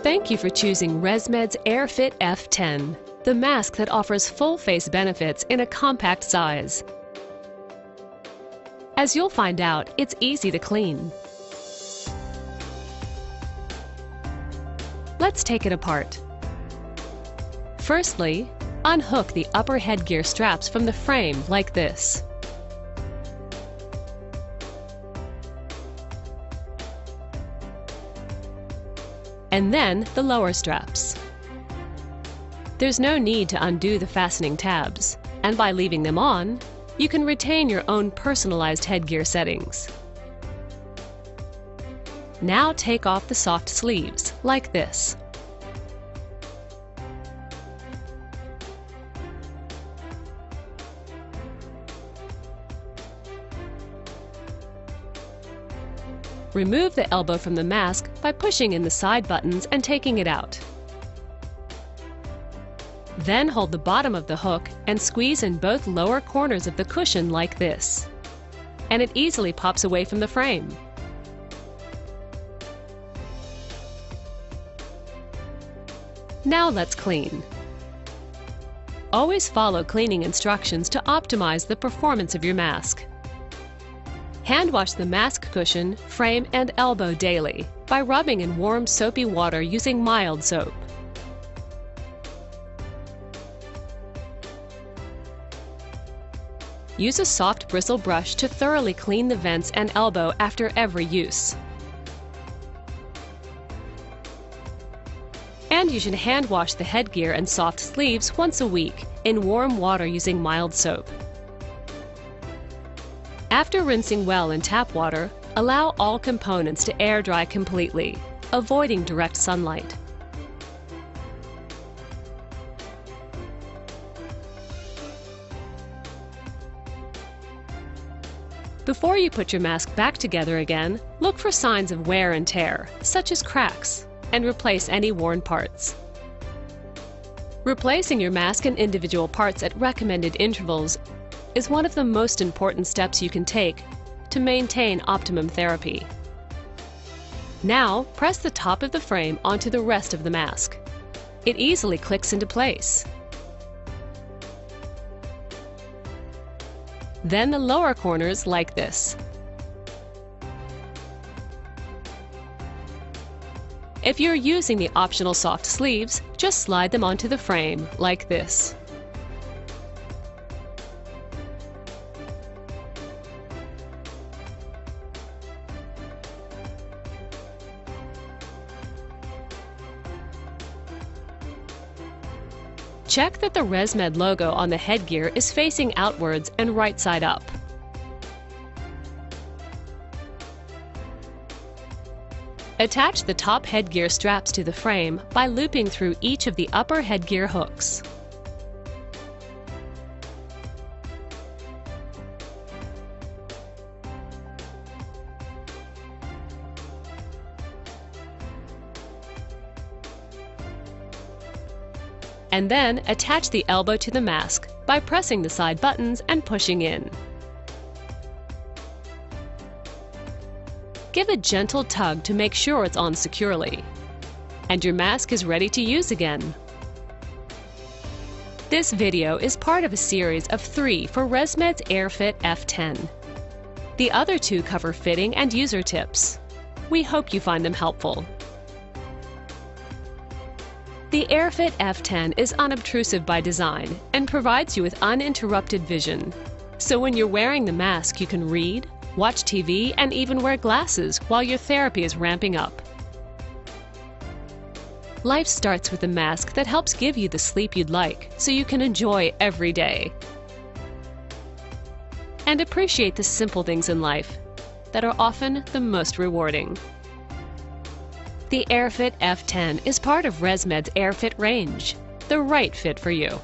Thank you for choosing ResMed's AirFit F10, the mask that offers full face benefits in a compact size. As you'll find out, it's easy to clean. Let's take it apart. Firstly, unhook the upper headgear straps from the frame like this. And then the lower straps. There's no need to undo the fastening tabs, and by leaving them on, you can retain your own personalized headgear settings. Now take off the soft sleeves, like this. Remove the elbow from the mask by pushing in the side buttons and taking it out. Then hold the bottom of the hook and squeeze in both lower corners of the cushion like this, and it easily pops away from the frame. Now let's clean. Always follow cleaning instructions to optimize the performance of your mask. Hand wash the mask cushion, frame, and elbow daily by rubbing in warm soapy water using mild soap. Use a soft bristle brush to thoroughly clean the vents and elbow after every use. And you should hand wash the headgear and soft sleeves once a week in warm water using mild soap. After rinsing well in tap water, allow all components to air dry completely, avoiding direct sunlight. Before you put your mask back together again, look for signs of wear and tear, such as cracks, and replace any worn parts. Replacing your mask and individual parts at recommended intervals is one of the most important steps you can take to maintain optimum therapy. Now, press the top of the frame onto the rest of the mask. It easily clicks into place. Then the lower corners like this. If you're using the optional soft sleeves, just slide them onto the frame like this. Check that the ResMed logo on the headgear is facing outwards and right side up. Attach the top headgear straps to the frame by looping through each of the upper headgear hooks. And then attach the elbow to the mask by pressing the side buttons and pushing in. Give a gentle tug to make sure it's on securely, and your mask is ready to use again. This video is part of a series of 3 for ResMed's AirFit F10. The other 2 cover fitting and user tips. We hope you find them helpful. The AirFit F10 is unobtrusive by design and provides you with uninterrupted vision. So when you're wearing the mask, you can read, watch TV, and even wear glasses while your therapy is ramping up. Life starts with a mask that helps give you the sleep you'd like, so you can enjoy every day. And appreciate the simple things in life that are often the most rewarding. The AirFit F10 is part of ResMed's AirFit range, the right fit for you.